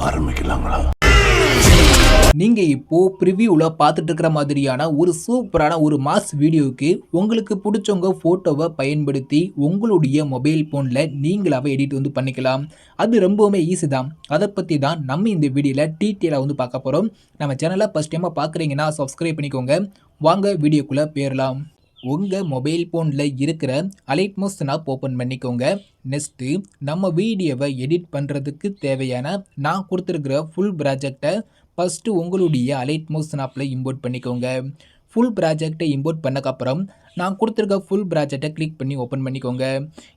ஆரம்பிக்கலாங்களா? நீங்க இப்போ ப்ரிவியூல பார்த்துட்டு இருக்கிற மாதிரியான ஒரு சூப்பரான ஒரு மாஸ் வீடியோவுக்கு உங்களுக்கு பிடிச்சவங்க போட்டோவை பயன்படுத்தி உங்களுடைய மொபைல் போன்ல நீங்களாவே எடிட் பண்ணிக்கலாம். அது ரொம்பவுமே ஈஸி தான். அதை பத்தி தான் நம்ம இந்த வீடியோல டீட்டெயிலா பார்க்க போறோம். நம்ம சேனலை ஃபர்ஸ்ட் டைமா பார்க்குறீங்கன்னா சப்ஸ்கிரைப் பண்ணிக்கோங்க. வாங்க வீடியோக்குள்ள போயிரலாம். உங்க மொபைல் போன்ல இருக்கிற அலைட்மோஸ் ஆப் ஓப்பன் பண்ணிக்கோங்க. நெக்ஸ்ட் நம்ம வீடியோவை எடிட் பண்றதுக்கு தேவையான நான் கொடுத்துருக்கிற ஃபுல் ப்ராஜெக்டை ஃபர்ஸ்ட் உங்களுடைய அலைட்மோஸ் ஆப்ல இம்போர்ட் பண்ணிக்கோங்க. ஃபுல் ப்ராஜெக்டை இம்போர்ட் பண்ணக்கப்புறம் நான் கொடுத்துருக்க ஃபுல் ப்ராஜெக்டை கிளிக் பண்ணி ஓப்பன் பண்ணிக்கோங்க.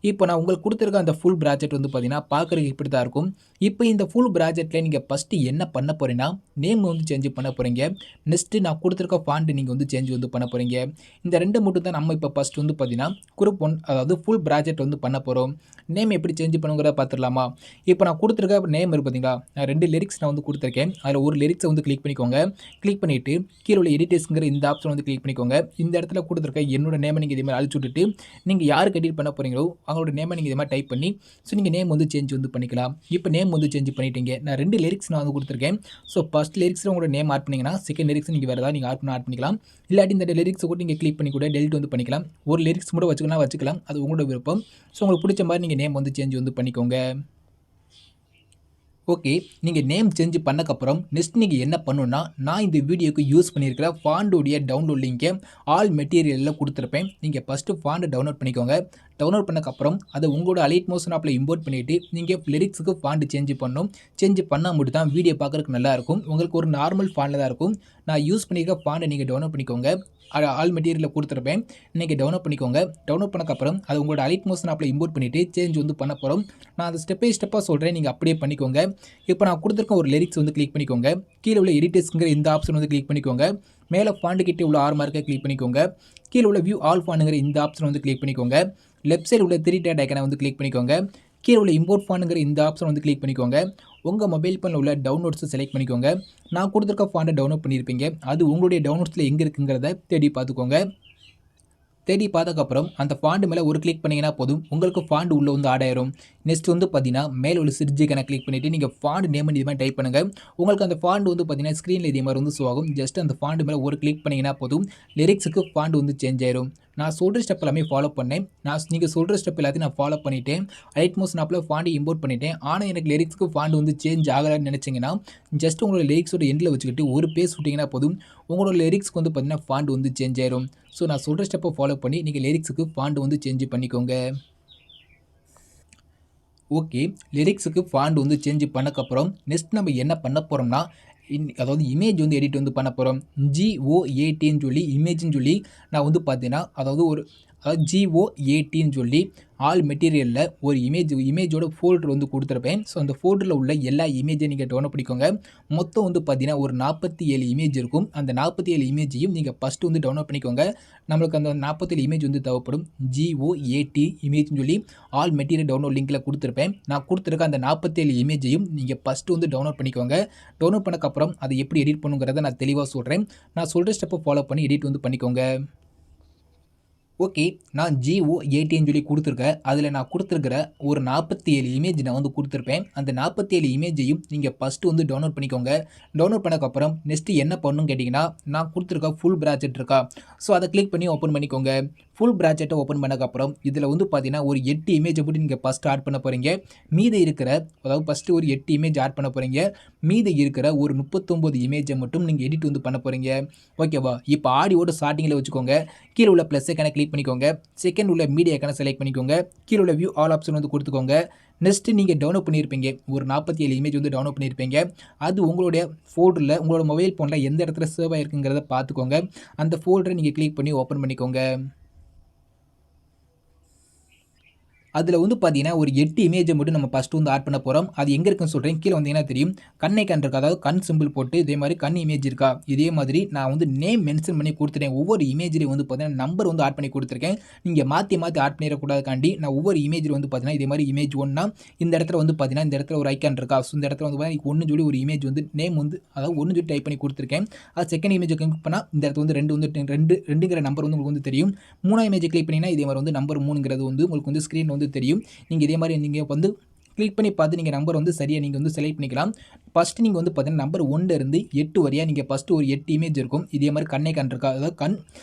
இப்போ நான் உங்களுக்கு கொடுத்துருக்க அந்த ஃபுல் ப்ராஜெக்ட் பார்த்தீங்கன்னா பார்க்குறதுக்கு இப்படி தான் இருக்கும். இப்போ இந்த ஃபுல் ப்ராஜெக்டில் நீங்கள் ஃபஸ்ட்டு என்ன பண்ண போகிறீங்கன்னா நேம் சேஞ்ச் பண்ண போகிறீங்க. நெக்ஸ்ட்டு நான் கொடுத்துருக்க ஃபாண்ட் நீங்கள் சேஞ்ச் பண்ண போகிறீங்க. இந்த ரெண்டு மட்டும் தான் நம்ம இப்போ ஃபஸ்ட் பார்த்தீங்கன்னா குரூப் 1 அதாவது ஃபுல் ப்ராஜெக்ட் பண்ண போகிறோம். நேம் எப்படி சேஞ்ச் பண்ணுங்கிறத பார்த்துடலாமா? இப்போ நான் கொடுத்துருக்க நேம் பார்த்தீங்களா, நான் 2 லிரிக்ஸ் நான் கொடுத்துருக்கேன். அதில் ஒரு லிரிக்ஸை கிளிக் பண்ணிக்கோங்க. கிளிக் பண்ணிவிட்டு கீழே உள்ள எடிட்டர்ஸ்ங்கிற இந்த ஆப்ஷன் கிளிக் பண்ணிக்கோங்க. இந்த இடத்துல கொடுத்துருக்க என்னோட நேமை நீங்கள் இதே மாதிரி அழிச்சு விட்டுட்டு நீங்கள் யாருக்கு எடிட் பண்ண போகிறீங்களோ அவங்களோட நேமை நீங்கள் இதே மாதிரி டைப் பண்ணி நீங்கள் நேம் சேஞ்ச் பண்ணிக்கலாம். இப்போ நேம் சேஞ்ச் பண்ணிட்டீங்க. நான் 2 லிரிக்ஸ் நான் கொடுத்துருக்கேன். ஸோ ஃபஸ்ட் லிரிக்ஸில் உங்களோட நேம் ஆட் பண்ணிங்கன்னா செகண்ட் லிரிக்ஸ் நீங்கள் வேறு ஏதாவது நீங்கள் ஆட் பண்ணிக்கலாம். இல்லாட்டி இந்த லிரிக்ஸை கூட நீங்கள் கிளிக் பண்ணி கூட டெலிட் பண்ணிக்கலாம். ஒரு லிரிக்ஸ் கூட வச்சுக்கலாம். அது உங்களோட விருப்பம். ஸோ உங்களுக்கு பிடிச்ச மாதிரி நீங்கள் நேம் சேஞ்ச் பண்ணிக்கோங்க. ஓகே, நீங்கள் நேம் சேஞ்ச் பண்ணக்கப்புறம் நெக்ஸ்ட் நீங்கள் என்ன பண்ணணுன்னா, நான் இந்த வீடியோக்கு யூஸ் பண்ணியிருக்கிற ஃபாண்டோடைய டவுன்லோட் லிங்கை ஆல் மெட்டீரியலில் கொடுத்துருப்பேன். நீங்கள் ஃபஸ்ட்டு ஃபாண்டை டவுன்லோட் பண்ணிக்கோங்க. டவுன்லோட் பண்ணக்கப்புறம் அதை உங்களோட அலைட்மோஸ் ஆப்பில் இம்போர்ட் பண்ணிவிட்டு நீங்கள் லிரிக்ஸுக்கு ஃபாண்ட் சேஞ்ச் பண்ணணும். சேஞ்ச் பண்ணால் மட்டும் தான் வீடியோ பார்க்குறதுக்கு நல்லாயிருக்கும். உங்களுக்கு ஒரு நார்மல் ஃபாண்டில் தான் இருக்கும். நான் யூஸ் பண்ணியிருக்க ஃபாண்டை நீங்கள் டவுன்லோட் பண்ணிக்கோங்க. ஆல் மெட்டீரியலில் கொடுத்துருப்பேன். நீங்கள் டவுன்லோட் பண்ணிக்கோங்க. டவுன்லோட் பண்ணக்கப்புறம் அதை உங்களோட அலைட்மோஸ் ஆப்பில் இம்போர்ட் பண்ணிவிட்டு சேஞ்ச் பண்ண போகிறோம். நான் அதை ஸ்டெப் பை ஸ்டெப்பாக சொல்கிறேன், நீங்கள் அப்படியே பண்ணிக்கோங்க. இப்போ நான் கொடுத்துருக்க ஒரு லிரிக்ஸ் கிளிக் பண்ணிக்கோங்க. கீழே உள்ள எடிட்டர்ஸ்ங்கிற இந்த ஆப்ஷன் கிளிக் பண்ணிக்கோங்க. மேலே ஃபாண்ட் கிட்டே உள்ள ஆர் மார்க்கை கிளிக் பண்ணிக்கோங்க. கீழே உள்ள வியூ ஆல் ஃபாண்டுங்கிற இந்த ஆப்ஷன் கிளிக் பண்ணிக்கோங்க. லெஃப்ட் சைடு உள்ள 3 டாட் ஐக்கனை கிளிக் பண்ணிக்கோங்க. கீழே உள்ள இம்போர்ட் ஃபாண்டுங்கிற இந்த ஆப்ஷன் கிளிக் பண்ணிக்கோங்க. உங்கள் மொபைல் ஃபோனில் உள்ள டவுன்லோட்ஸை செலக்ட் பண்ணிக்கோங்க. நான் கொடுத்துருக்க ஃபாண்டை டவுன்லோட் பண்ணியிருப்பீங்க. அது உங்களுடைய டவுன்லோட்ஸில் எங்கே இருக்குங்கிறத தேடி பார்த்துக்கோங்க. தேடி பார்த்ததுக்கப்புறம் அந்த ஃபாண்ட் மேலே ஒரு கிளிக் பண்ணிங்கன்னா போதும், உங்களுக்கு ஃபாண்ட் உள்ளே ஆட் ஆயிரும். நெக்ஸ்ட் பார்த்தீங்கன்னா மேலே உள்ள சிரிஜிக்கான கிளிக் பண்ணிவிட்டு நீங்கள் ஃபாண்ட் நேம் இது மாதிரி டைப் பண்ணுங்கள். உங்களுக்கு அந்த ஃபாண்ட் பார்த்தீங்கன்னா ஸ்க்ரீனில் இதே மாதிரி ஷோ ஆகும். ஜஸ்ட் அந்த ஃபாண்ட் மேலே ஒரு கிளிக் பண்ணிங்கன்னா போதும், லிரிக்ஸுக்கு ஃபாண்ட் சேஞ்ச் ஆயிரும். நான் சொல்கிற ஸ்டெப் எல்லாமே ஃபாலோ பண்ணேன். நீங்கள் சொல்கிற ஸ்டெப் எல்லாத்தையும் நான் ஃபாலோ பண்ணிவிட்டேன். அலைட்மோஸ் ஆப்பில் ஃபாண்ட் இம்போர்ட் பண்ணிட்டேன். ஆனால் எனக்கு லிரிக்ஸுக்கு ஃபாண்ட் சேஞ்ச் ஆகலான்னு நினச்சிங்கன்னா ஜஸ்ட் உங்களோட லிரிக்ஸோட எண்டில் வச்சுக்கிட்டு ஒரு பேஸ் விட்டிங்கன்னா போதும், உங்களோட லிரிக்ஸ்க்கு பார்த்தீங்கன்னா ஃபாண்ட் சேஞ்ச் ஆயிரும். ஸோ நான் சொல்கிற ஸ்டெப்பை ஃபாலோ பண்ணி நீங்கள் லிரிக்ஸுக்கு ஃபாண்ட் சேஞ்ச் பண்ணிக்கோங்க. ஓகே, லிரிக்ஸுக்கு ஃபாண்ட் சேஞ்ச் பண்ணக்கப்புறம் நெக்ஸ்ட் நம்ம என்ன பண்ண போகிறோம்னா, அதாவது இமேஜ் எடிட் பண்ண போகிறோம். GOATன்னு சொல்லி இமேஜ்னு சொல்லி நான் பார்த்தீங்கன்னா அதாவது GOATன்னு சொல்லி ஆல் மெட்டீரியலில் ஒரு இமேஜோட ஃபோல்டர் கொடுத்துருப்பேன். ஸோ அந்த ஃபோல்டரில் உள்ள எல்லா இமேஜையும் நீங்கள் டவுன்லோட் பண்ணிக்கோங்க. மொத்தம் பார்த்தீங்கன்னா ஒரு 47 இமேஜ் இருக்கும். அந்த 47 இமேஜையும் நீங்கள் ஃபஸ்ட்டு டவுன்லோட் பண்ணிக்கோங்க. நம்மளுக்கு அந்த 47 இமேஜ் தேவைப்படும். GOAT இமேஜ்னு சொல்லி ஆல் மெட்டீரியல் டவுன்லோட் லிங்கில் கொடுத்துருப்பேன். நான் கொடுத்துருக்க அந்த 47 இமேஜையும் நீங்கள் ஃபஸ்ட்டு டவுன்லோட் பண்ணிக்கோங்க. டவுன்லோட் பண்ணக்கப்புறம் அதை எப்படி எடிட் பண்ணுங்கிறத நான் தெளிவாக சொல்கிறேன். நான் சொல்கிற ஸ்டெப்பை ஃபாலோ பண்ணி எடிட் பண்ணிக்கோங்க. ஓகே, நான் GOATன்னு சொல்லி கொடுத்துருக்கேன். அதில் நான் கொடுத்துருக்கிற ஒரு 47 இமேஜ் நான் கொடுத்துருப்பேன். அந்த 47 இமேஜையும் நீங்கள் ஃபஸ்ட்டு டவுன்லோட் பண்ணிக்கோங்க. டவுன்லோட் பண்ணக்கப்புறம் நெக்ஸ்ட்டு என்ன பண்ணணும்னு கேட்டிங்கன்னா, நான் கொடுத்துருக்க ஃபுல் ப்ராஜெக்ட் இருக்கா, ஸோ அதை கிளிக் பண்ணி ஓப்பன் பண்ணிக்கோங்க. ஃபுல் ப்ராஜெக்டை ஓப்பன் பண்ணக்கப்புறம் இதில் பார்த்தீங்கன்னா ஒரு 8 இமேஜை மட்டும் நீங்கள் ஃபஸ்ட்டு ஆட் பண்ண போகிறீங்க. மீதி இருக்கிற அதாவது ஃபஸ்ட்டு ஒரு 8 இமேஜ் ஆட் பண்ண போகிறீங்க. மீதி இருக்கிற ஒரு 39 இமேஜை மட்டும் நீங்கள் எடிட் பண்ண போகிறீங்க. ஓகேவா? இப்போ ஆடியோட ஸ்டார்டிங்கில் வச்சுக்கோங்க. கீழே உள்ள ப்ளஸ் ஐக்கானை கிளிக் பண்ணிக்கோங்க. செகண்ட் உள்ள மீடியா ஐக்கானை செலக்ட் பண்ணிக்கோங்க. கீழே உள்ள வியூ ஆல் ஆப்ஷன் கொடுத்துக்கோங்க. நெக்ஸ்ட்டு நீங்கள் டவுன்லோட் பண்ணியிருப்பீங்க. ஒரு 47 இமேஜ் டவுன்லோட் பண்ணியிருப்பீங்க. அது உங்களுடைய ஃபோல்டரில் உங்களோட மொபைல் ஃபோனில் எந்த இடத்துல சேவ் ஆகிருக்குங்கிறத பார்த்துக்கோங்க. அந்த ஃபோல்டரை நீங்கள் கிளிக் பண்ணி ஓப்பன் பண்ணிக்கோங்க. அதில் பார்த்தீங்கன்னா ஒரு 8 இமேஜை மட்டும் நம்ம ஃபஸ்ட்டு ஆட் பண்ண போகிறோம். அது எங்கே இருக்குன்னு சொல்கிறேன். கீழே வந்தீங்கன்னா தெரியும், கண் இருக்கா, அதாவது கண் சிம்பிள் போட்டு இதே மாதிரி கண் இமேஜ் இருக்கா, இதே மாதிரி நான் நேம் மென்ஷன் பண்ணி கொடுத்துட்டேன். ஒவ்வொரு இமேஜ்லேயும் பார்த்தீங்கன்னா நம்பர் ஆட் பண்ணி கொடுத்துருக்கேன். நீங்கள் மாற்றி ஆட் பண்ணிடக்கூடாதுக்காண்டி நான் ஒவ்வொரு இமேஜில் பார்த்தீங்கன்னா இதே மாதிரி இமேஜ் 1னா இந்த இடத்துல பார்த்தீங்கன்னா இந்த இடத்துல ஒரு ஐக்கான் இருக்கா, ஸோ இந்த இடத்துல பார்த்தீங்கன்னா 1 சொல்லி ஒரு இமேஜ் நேம் அதாவது 1 சொல்லி டைப் பண்ணி கொடுத்துருக்கேன். அது செகண்ட் இமேஜ் கிளிக் பண்ணால் இந்த இடத்துல 2 2ங்கிற நம்பர் உங்களுக்கு தெரியும். 3ஆம் இமேஜ் கிளிக் பண்ணிங்கன்னா இதே மாதிரி நம்பர் 3ங்கிறது உங்களுக்கு ஸ்க்ரீன் வந்து தெரியும். நீங்கள் இதே மாதிரி நீங்கள் வந்து கிளிக் பண்ணி பார்த்து நீங்கள் நம்பர் வந்து சரியாக நீங்கள் வந்து செலக்ட் பண்ணிக்கலாம். ஃபஸ்ட்டு நீங்கள் வந்து பார்த்தீங்கன்னா நம்பர் 1 இருந்து 8 வரையா நீங்கள் ஃபஸ்ட்டு ஒரு 8 இமேஜ் இருக்கும். இதே மாதிரி கண் இருக்கா, அதாவது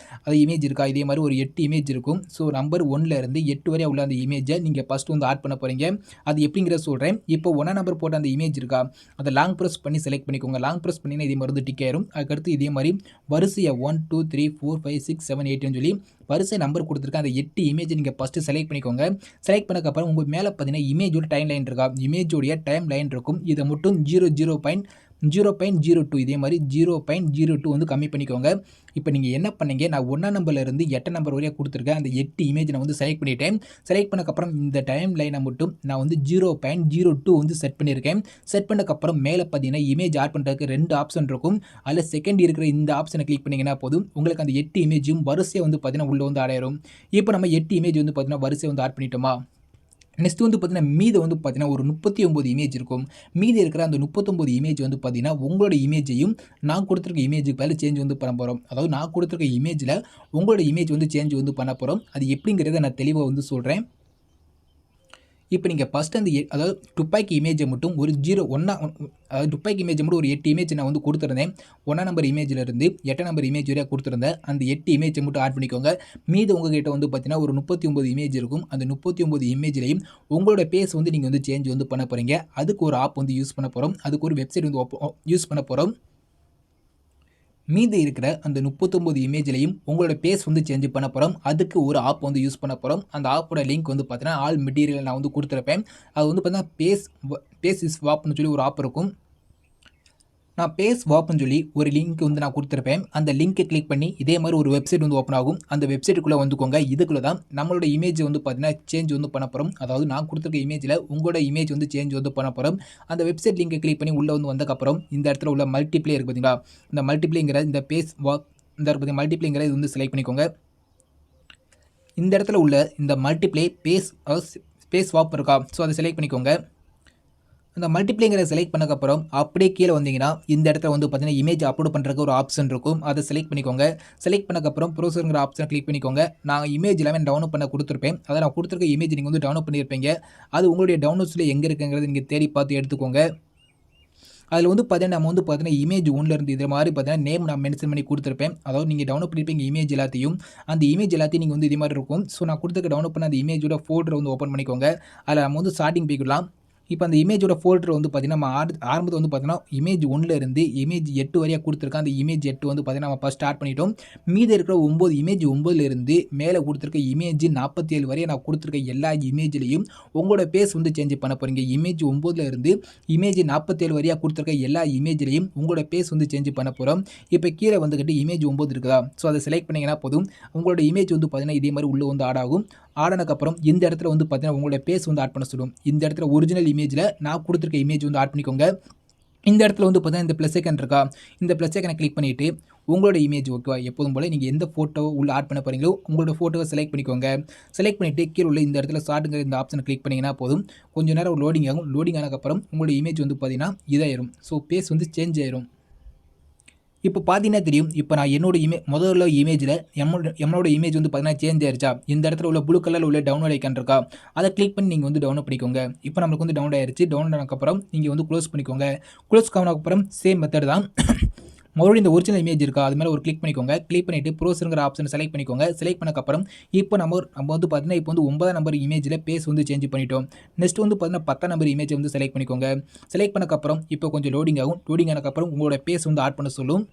அது இமேஜ் இருக்கா, இதே மாதிரி ஒரு 8 இமேஜ் இருக்கும். ஸோ நம்பர் 1ல இருந்து 8 வரையா உள்ள அந்த இமேஜை நீங்கள் ஃபஸ்ட்டு வந்து ஆட் பண்ண போகிறீங்க. அது எப்படிங்கிறத சொல்கிறேன். இப்போ 1 நம்பர் போட்ட அந்த இமேஜ் இருக்கா, அதை லாங் ப்ரெஸ் பண்ணி செலக்ட் பண்ணிக்கோங்க. லாங் ப்ரெஸ் பண்ணிங்கன்னா இதே மாதிரி வந்து டிக் ஆயிரும். அதுக்கடுத்து இதே மாதிரி வரிசையாக 1 2 3 4 5 6 7 8ன்னு சொல்லி வரிசை நம்பர் கொடுத்துருக்க அந்த 8 இமேஜ் நீங்கள் ஃபஸ்ட்டு செலக்ட் பண்ணிக்கோங்க. செலக்ட் பண்ணக்கப்புறம் உங்கள் மேலே பார்த்தீங்கன்னா இமேஜோட டைம் லைன் இருக்கா, இமேஜோடைய டைம் லைன் இருக்கும். இதை மட்டும் 0.02 இதே மாதிரி 0.02 வந்து கம்மி பண்ணிக்கோங்க. இப்போ நீங்கள் என்ன பண்ணீங்க, நான் 1 நம்பர்லேருந்து 8 நம்பர் வரையா கொடுத்துருக்கேன். அந்த 8 இமேஜ் நான் வந்து செலக்ட் பண்ணிட்டேன். செலக்ட் பண்ணக்கப்புறம் இந்த டைம் லைனை மட்டும் நான் வந்து 0.02 வந்து செட் பண்ணியிருக்கேன். செட் பண்ணக்கப்புறம் மேலே பார்த்தீங்கன்னா இமேஜ் ஆட் பண்ணுறதுக்கு 2 ஆப்ஷன் இருக்கும். அதில் செகண்ட் இருக்கிற இந்த ஆப்ஷனை கிளிக் பண்ணிங்கன்னா போதும், உங்களுக்கு அந்த 8 இமேஜும் வரிசையை வந்து பார்த்தீங்கன்னா உள்ளே வந்து ஆட் ஆயிரும். இப்போ நம்ம 8 இமேஜ் வந்து பார்த்தீங்கன்னா வரிசையை வந்து ஆட் பண்ணிட்டோமா. நெக்ஸ்ட் வந்து பார்த்தீங்கன்னா மீது வந்து பார்த்தீங்கன்னா ஒரு 39 இமேஜ் இருக்கும். மீதி இருக்கிற அந்த 39 இமேஜ் வந்து பார்த்தீங்கன்னா உங்களோட இமேஜையும் நான் கொடுத்துருக்க இமேஜுக்கு பதில் சேஞ்ச் வந்து பண்ண போகிறோம். அதாவது நான் கொடுத்துருக்க இமேஜில் உங்களோட இமேஜ் வந்து சேஞ்ச் வந்து பண்ண போகிறோம். அது எப்படிங்கிறத நான் தெளிவாக வந்து சொல்கிறேன். இப்போ நீங்கள் ஃபஸ்ட் அந்த அதாவது துப்பாக்கி இமேஜை மட்டும் ஒரு 1 அதாவது துப்பாக்கி இமேஜை மட்டும் ஒரு 8 இமேஜ் நான் வந்து கொடுத்துருந்தேன். 1 நம்பர் இமேஜிலேருந்து 8 நம்பர் இமேஜ் வரையா கொடுத்துருந்தேன். அந்த 8 இமேஜை மட்டும் ஆட் பண்ணிக்கோங்க. மீது உங்ககிட்ட வந்து பார்த்தீங்கன்னா ஒரு 39 இமேஜ் இருக்கும். அந்த 39 இமேஜ்லையும் உங்களோட பேஸ் வந்து நீங்கள் வந்து சேஞ்ச் வந்து பண்ண போகிறீங்க. அதுக்கு ஒரு ஆப் வந்து யூஸ் பண்ண போகிறோம். அதுக்கு ஒரு வெப்சைட் வந்து யூஸ் பண்ண போகிறோம். மீதி இருக்கிற அந்த 39 இமேஜ்லையும் உங்களோட பேஸ் வந்து சேஞ்ச் பண்ண போகிறோம். அதுக்கு ஒரு ஆப் வந்து யூஸ் பண்ண போகிறோம். அந்த ஆப்போட லிங்க் வந்து பார்த்தீங்கன்னா ஆல் மெட்டீரியல் நான் வந்து கொடுத்துருப்பேன். அது வந்து பார்த்தீங்கன்னா பேஸ் இஸ் வாப்னு சொல்லி ஒரு ஆப் இருக்கும். நான் பேஸ் வாப்னு சொல்லி ஒரு லிங்க் வந்து நான் கொடுத்துருப்பேன். அந்த லிங்க்கை கிளிக் பண்ணி இதே மாதிரி ஒரு வெப்சைட் வந்து ஓப்பன் ஆகும். அந்த வெப்சைட்டுக்குள்ளே வந்துக்கோங்க. இதுக்குள்ளே தான் நம்மளோட இமேஜ் வந்து பார்த்தீங்கன்னா சேஞ்ச் வந்து பண்ண போகிறோம். அதாவது நான் கொடுத்துருக்க இமேஜில் உங்களோட இமேஜ் வந்து சேஞ்ச் வந்து பண்ண போகிறோம். அந்த வெப்சைட் லிங்கை கிளிக் பண்ணி உள்ளே வந்து வந்ததுக்கப்புறம் இந்த இடத்துல உள்ள மல்டிப்ளே இருக்குது பார்த்தீங்களா, இந்த மல்டிப்ளேங்கிற இந்த பேஸ் வாப் இந்த பார்த்தீங்கன்னா மல்டிப்ளேங்கிற இது வந்து செலக்ட் பண்ணிக்கோங்க. இந்த இடத்துல உள்ள இந்த மல்டிப்ளே பேஸ் வாப் இருக்கா, ஸோ அதை செலக்ட் பண்ணிக்கோங்க. அந்த மல்டிப்ளேங்கிற செலக்ட் பண்ணக்கப்புறம் அப்படியே கீழே வந்தீங்கன்னா இந்த இடத்துல வந்து பார்த்தீங்கன்னா இமேஜ் அப்லோட் பண்ணுறதுக்கு ஒரு ஆப்ஷன் இருக்கும். அதை செலக்ட் பண்ணிக்கோங்க. செலக்ட் பண்ணக்கப்புறம் ப்ரௌசருங்கிற ஆப்ஷனை கிளிக் பண்ணிக்கோங்க. நான் இமேஜ் எல்லாமே டவுன்லோட் பண்ண கொடுத்துருப்பேன். அதை நான் கொடுத்துருக்க இமேஜ் நீங்கள் வந்து டவுன்லோட் பண்ணியிருப்பீங்க. அது உங்களுடைய டவுன்லோட்ஸில் எங்கே இருக்குங்கிறது நீங்கள் தேடி பார்த்து எடுத்துக்கோங்க. அதில் வந்து பார்த்தீங்கன்னா நம்ம வந்து பார்த்தீங்கன்னா இமேஜ் 1லேருந்து இது மாதிரி பார்த்தீங்கன்னா நேம் நான் மென்ஷன் பண்ணி கொடுத்துருப்பேன். அதாவது நீங்கள் டவுன்லோட் பண்ணியிருப்பீங்க இமேஜ் எல்லாத்தையும். அந்த இமேஜ் எல்லாத்தையும் நீங்கள் வந்து இது மாதிரி இருக்கும். ஸோ நான் கொடுத்துருக்க டவுன்லோட் பண்ண அந்த இமேஜோட ஃபோல்டரை வந்து ஓப்பன் பண்ணிக்கோங்க. அதில் நம்ம வந்து ஸ்டார்டிங் போய்க்கலாம். இப்போ அந்த இமேஜோட ஃபோல்டர் வந்து பார்த்தீங்கன்னா நம்ம ஆரம்பத்தில் வந்து பார்த்தீங்கன்னா இமேஜ் 1லேருந்து இமேஜ் 8 வரையா கொடுத்துருக்கேன். அந்த இமேஜ் 8 வந்து பார்த்தீங்கன்னா நம்ம ஃபஸ்ட் ஸ்டார்ட் பண்ணிட்டோம். மீதி இருக்கிற 9 இமேஜ் 9லேருந்து மேலே கொடுத்துருக்க இமேஜ் 47 வரையா நான் கொடுத்துருக்க எல்லா இமேஜ்லேயும் உங்களோட பேஸ் வந்து சேஞ்ச் பண்ண போகிறீங்க. இமேஜ் 9லேருந்து இமேஜ் 47 வரையா கொடுத்துருக்க எல்லா இமேஜ்லேயும் உங்களோட பேஸ் வந்து சேஞ்ச் பண்ண போகிறோம். இப்போ கீழே வந்துக்கிட்டு இமேஜ் 9 இருக்குதா, ஸோ அதை செலக்ட் பண்ணிங்கன்னா போதும். உங்களோட இமேஜ் வந்து பார்த்தீங்கன்னா இதே மாதிரி உள்ளே வந்து ஆட் ஆகும். ஆடினதுக்கப்புறம் இந்த இடத்துல வந்து பார்த்தீங்கன்னா உங்களோட பேஸ் வந்து ஆட் பண்ண சொல்லும். இந்த இடத்துல ஒரிஜினல் இமேஜில் நான் கொடுத்துருக்க இமேஜ் வந்து ஆட் பண்ணிக்கோங்க. இந்த இடத்துல வந்து பார்த்தீங்கன்னா இந்த ப்ளஸ் ஐக்கன் இருக்கா, இந்த ப்ளஸ் ஐக்கனை கிளிக் பண்ணிவிட்டு உங்களோட இமேஜ் ஓகேவா, எப்போதும் போல் நீங்கள் எந்த ஃபோட்டோ உள்ள ஆட் பண்ண போகிறீங்களோ உங்களோட ஃபோட்டோவை செலக்ட் பண்ணிக்கோங்க. செலக்ட் பண்ணிவிட்டு கீழே உள்ள இந்த இடத்துல ஸ்டார்ட்டுங்கிற இந்த ஆப்ஷனை கிளிக் பண்ணிங்கன்னா போதும். கொஞ்சம் நேரம் லோடிங் ஆகும். லோடிங் ஆனதுக்கப்புறம் உங்களோட இமேஜ் வந்து பார்த்தீங்கன்னா இதாயிரும். ஸோ பேஸ் வந்து சேஞ்ச் ஆயிரும். இப்போ பார்த்தீங்கன்னா தெரியும். இப்போ நான் என்னோட முதல்ல இமேஜில் நம்மளோட இமேஜ் வந்து பார்த்தீங்கன்னா சேஞ்ச் ஆயிருச்சா. இந்த இடத்துல உள்ள ப்ளூ கலரில் உள்ள டவுன்லோட் ஐக்கான் இருக்கா, அதை கிளிக் பண்ணி நீங்கள் வந்து டவுன்லோட் பண்ணிக்கோங்க. இப்போ நம்மளுக்கு வந்து டவுன்லோட் ஆயிருச்சு. டவுன்லோட் ஆனதுக்கப்புறம் நீங்கள் வந்து க்ளோஸ் பண்ணிக்கோங்க. க்ளோஸ் ஆனதுக்கப்புறம் சேம் மெத்தட் தான். மறுபடியும் இந்த ஒரிஜினல் இமேஜ் இருக்கா, அது மேலே ஒரு கிளிக் பண்ணிக்கோங்க. கிளிக் பண்ணிவிட்டு ப்ரோஸருங்கிற ஆப்ஷனை செலக்ட் பண்ணிக்கோங்க. செலக்ட் பண்ணக்கப்புறம் இப்போ நம்ம வந்து பார்த்தீங்கன்னா இப்போ வந்து 9 நம்பர் இமேஜில் பேஸ் வந்து சேஞ்ச் பண்ணிட்டோம். நெக்ஸ்ட் வந்து பார்த்தீங்கன்னா 10 நம்பர் இமேஜை வந்து செலக்ட் பண்ணிக்கோங்க. செலக்ட் பண்ணக்கப்புறம் இப்போ கொஞ்சம் லோடிங் ஆகும். லோடிங் ஆனதுக்கப்புறம் உங்களோட பேஸ் வந்து ஆட் பண்ண சொல்லும்.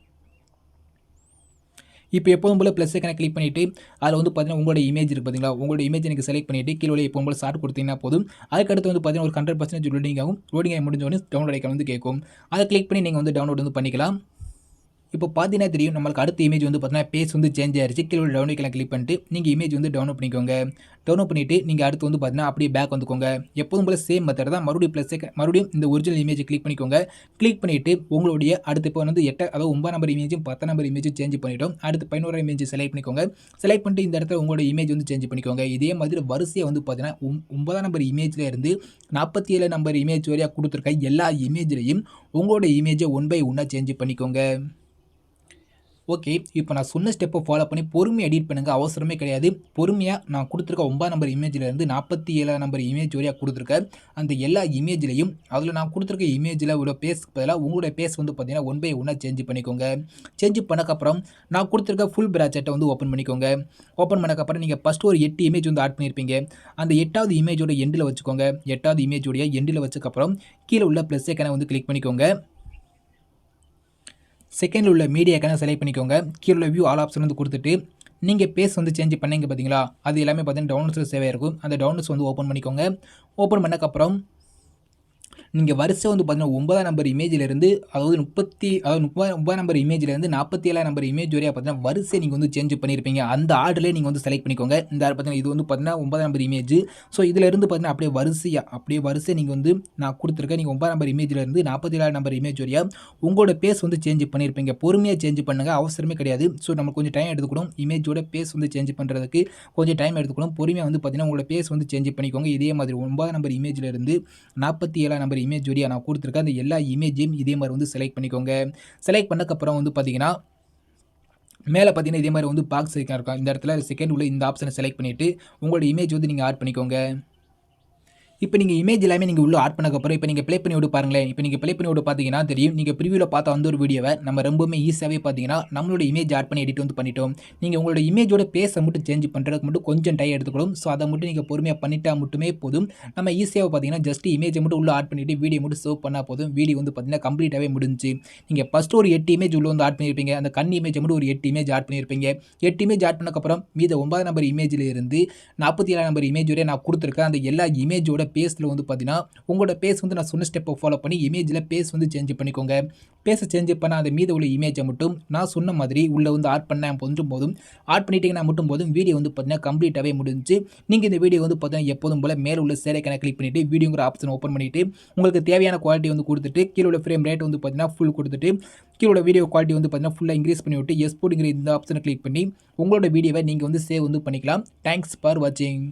இப்போ எப்போதும் போல் ப்ளஸ் ஐக்கனை கிளிக் பண்ணிவிட்டு அதில் வந்து பார்த்தீங்கன்னா உங்களோட இமேஜ் இருக்குது பார்த்தீங்களா, உங்களோட இமேஜ் நீங்கள் செலக்ட் பண்ணிவிட்டு கீழே எப்போதும் போல் ஸ்டார்ட் கொடுத்தீங்கன்னா போதும். அதுக்கடுத்து வந்து பார்த்தீங்கன்னா ஒரு 100% லோடிங் ஆகும். லோடிங் ஆகி முடிஞ்ச உடனே டவுன்லோட் ஐக்கான் வந்து கேட்கும். அதை கிளிக் பண்ணி நீங்கள் வந்து டவுன்லோட் வந்து பண்ணிக்கலாம். இப்போ பார்த்தீங்கன்னா தெரியும், நம்மளுக்கு அடுத்த இமேஜ் வந்து பார்த்தீங்கன்னா பேஸ் வந்து சேஞ்ச் ஆயிருச்சு. கீழே டவுன்லோட் ஐக்கானை கிளிக் பண்ணிட்டு நீங்கள் இமேஜ் வந்து டவுன்லோட் பண்ணிக்கோங்க. டவுன்லோட் பண்ணிவிட்டு நீங்கள் அடுத்து வந்து பார்த்தீங்கன்னா அப்படியே பேக் வந்துக்கோங்க. எப்போதும் போல் சேம் மெத்தட் தான். மறுபடியும் இந்த ஒரிஜினல் இமேஜை கிளிக் பண்ணிக்கோங்க. கிளிக் பண்ணிவிட்டு உங்களுடைய அடுத்து இப்போ வந்து அதாவது 9 நம்பர் இமேஜும் 10 நம்பர் இமேஜும் சேஞ்ச் பண்ணிட்டோம். அடுத்து 11 இமேஜ் செலக்ட் பண்ணிக்கோங்க. செலக்ட் பண்ணிட்டு இந்த இடத்துல உங்களோட இமேஜ் வந்து சேஞ்ச் பண்ணிக்கோங்க. இதே மாதிரி வரிசையாக வந்து பார்த்தீங்கன்னா 9 நம்பர் இமேஜில் இருந்து 47 நம்பர் இமேஜ் வரையா கொடுத்துருக்க எல்லா இமேஜ்லையும் உங்களோட இமேஜை 1 by 1 சேஞ்ச் பண்ணிக்கோங்க. ஓகே. இப்போ நான் சொன்ன ஸ்டெப்பை ஃபாலோ பண்ணி பொறுமையா எடிட் பண்ணுங்க. அவசரமே கிடையாது. பொறுமையா நான் குடுத்துருக்க 9 நம்பர் இமேஜ்லேருந்து 47 நம்பர் இமேஜ் வரையா குடுத்துருக்கேன். அந்த எல்லா இமேஜ்லயும் அதில நான் குடுத்துருக்க இமேஜ்ல உள்ள பேஸ்க்கு பதிலா உங்களுடைய பேஸ் வந்து பார்த்தீங்கன்னா, ஒன் பை ஒன்னா சேஞ்ச் பண்ணிக்கோங்க. சேஞ்ச் பண்ணக்கப்புறம் நான் குடுத்துருக்க ஃபுல் பிராக்கெட்ட வந்து ஓப்பன் பண்ணிக்கோங்க. ஓப்பன் பண்ணக்கப்புறம் நீங்க ஃபர்ஸ்ட் ஒரு 8 இமேஜ் வந்து ஆட் பண்ணியிருப்பீங்க. அந்த 8வது இமேஜோட எண்டுல வச்சுக்கோங்க. 8வது இமேஜோடைய எண்டுல வச்சக்கப்புறம் கீழ உள்ள பிளஸ் ஐகான வந்து கிளிக் பண்ணிக்கோங்க. செகண்ட்ல உள்ள மீடியா ஐகானை செலக்ட் பண்ணிக்கோங்க. கீழ உள்ள வியூ ஆல் ஆப்ஷன் வந்து குடுத்துட்டு, நீங்க பேஸ் வந்து சேஞ்ச் பண்ணீங்க பார்த்தீங்களா? அது எல்லாமே பார்த்தீங்கன்னா டவுன்லோட்ஸ்ல சேவ் ஆயிருக்கும். அந்த டவுன்லோட்ஸ் வந்து ஓப்பன் பண்ணிக்கோங்க. ஓப்பன் பண்ணக்கப்புறம் நீங்க வரிசை வந்து பார்த்தீங்கன்னா 9ஆம் நம்பர் இமேஜ்லேருந்து அதாவது 30 நம்பர் இமேஜ்லேருந்து 47 நம்பர் இமேஜ் வரையா பார்த்தீங்கன்னா வரிசையை நீங்க வந்து சேஞ்ச் பண்ணியிருப்பீங்க. அந்த ஆர்டர்லேயே நீங்க வந்து செலக்ட் பண்ணிக்கோங்க. இந்த பார்த்தீங்கன்னா இது வந்து பார்த்தீங்கன்னா 9ஆம் நம்பர் இமேஜ். ஸோ இதிலேருந்து பார்த்தீங்கன்னா அப்படியே வரிசை நீங்க வந்து நான் குடுத்துருக்கேன். நீங்க 9ஆம் நம்பர் இமேஜ்லேருந்து 47 நம்பர் இமேஜ் வரையா உங்களோட பேஸ் வந்து சேஞ்ச் பண்ணியிருப்பீங்க. பொறுமையா சேஞ்ச் பண்ணுங்க. அவசரமே கிடையாது. ஸோ நமக்கு கொஞ்சம் டைம் எடுத்துக்கணும். இமேஜோட பேஸ் வந்து சேஞ்ச் பண்ணுறதுக்கு கொஞ்சம் டைம் எடுத்துக்கணும். பொறுமையா வந்து பார்த்தீங்கன்னா உங்களோட பேஸ் வந்து சேஞ்ச் பண்ணிக்கோங்க. இதே மாதிரி 9ஆம் நம்பர் இமேஜ்லேருந்து 47ஆம் நம்பர் இமேஜ் வரையா நான் குடுத்துருக்கேன். அந்த எல்லா இமேஜையும் இதே மாதிரி வந்து செலக்ட் பண்ணிக்கோங்க. செலக்ட் பண்ணக்கப்புறம் வந்து பார்த்தீங்கன்னா, மேல பார்த்தீங்கன்னா இதே மாதிரி வந்து பாக்ஸ் ஐகான் இருக்கும். இந்த இடத்துல செகண்ட் உள்ள இந்த ஆப்ஷனை செலக்ட் பண்ணிட்டு, உங்களோட இமேஜ் வந்து நீங்க ஆட் பண்ணிக்கோங்க. இப்போ நீங்க இமேஜ் எல்லாமே நீங்க உள்ள ஆட் பண்ணக்கப்புறம் இப்போ நீங்க ப்ளே பண்ணி விட்டு பாருங்களேன். இப்போ நீங்க ப்ளே பண்ணி விட்டு பார்த்தீங்கன்னா தெரியும். நீங்க ப்ரிவியூல பார்த்த அந்த ஒரு வீடியோவை நம்ம ரொம்பவுமே ஈஸியாவே பார்த்தீங்கன்னா, நம்மளோட இமேஜ் ஆட் பண்ணி எடிட் வந்து பண்ணிட்டோம். நீங்க உங்களோட இமேஜோட பேஸை மட்டும் சேஞ்ச் பண்றதுக்கு மட்டும் கொஞ்சம் டைம் எடுத்துக்கணும். ஸோ அதை மட்டும் நீங்க பொறுமையா பண்ணிட்டா மட்டுமே போதும். நம்ம ஈஸியா பார்த்தீங்கன்னா, ஜஸ்ட் இமேஜை மட்டும் உள்ள ஆட் பண்ணிட்டு வீடியோ மட்டும் சேவ் பண்ணா போதும். வீடியோ வந்து பார்த்தீங்கன்னா கம்ப்ளீட்டாவே முடிஞ்சுச்சு. நீங்க ஃபர்ஸ்ட் ஒரு 8 இமேஜ் உள்ள வந்து ஆட் பண்ணியிருப்பீங்க. அந்த கண் இமேஜை மட்டும் ஒரு 8 இமேஜ் ஆட் பண்ணியிருப்பீங்க. 8 இமேஜ் ஆட் பண்ணக்கப்புறம் மீத 9 நம்பர் இமேஜ்ல இருந்து 47 நம்பர் இமேஜ் வரை நான் குடுத்துருக்கேன். அந்த எல்லா இமேஜோட பேஸ்ல வந்து பார்த்தீங்கன்னா, உங்களோட பேஸ் வந்து நான் சொன்ன ஸ்டெப்பை ஃபாலோ பண்ணி இமேஜ்ல பேஸ் வந்து சேஞ்ச் பண்ணிக்கோங்க. பேஸை சேஞ்ச் பண்ண அந்த மீத உள்ள இமேஜை மட்டும் நான் சொன்ன மாதிரி உள்ள வந்து ஆட் பண்ண போதும் ஆட் பண்ணிட்டீங்கன்னா மட்டும் போதும். வீடியோ வந்து பார்த்தீங்கன்னா கம்ப்ளீட்டாவே முடிஞ்சுச்சு. நீங்க இந்த வீடியோ வந்து பார்த்தீங்கன்னா எப்போதும் போல மேல உள்ள ஷேர் ஐகானை கிளிக் பண்ணிட்டு வீடியோங்கிற ஆப்ஷன் ஓப்பன் பண்ணிட்டு உங்களுக்கு தேவையான குவாலிட்டி வந்து கொடுத்துட்டு கீழ உள்ள ஃப்ரேம் ரேட் வந்து பார்த்தீங்கன்னா ஃபுல் கொடுத்துட்டு கீழ உள்ள வீடியோ குவாலிட்டி வந்து பார்த்தீங்கன்னா ஃபுல்லா இன்க்ரீஸ் பண்ணி விட்டு எக்ஸ்போர்ட்ங்கிற இந்த ஆப்ஷனை கிளிக் பண்ணி உங்களோட வீடியோவை நீங்க வந்து சேவ் வந்து பண்ணிக்கலாம். தேங்க்ஸ் ஃபார் வாட்சிங்.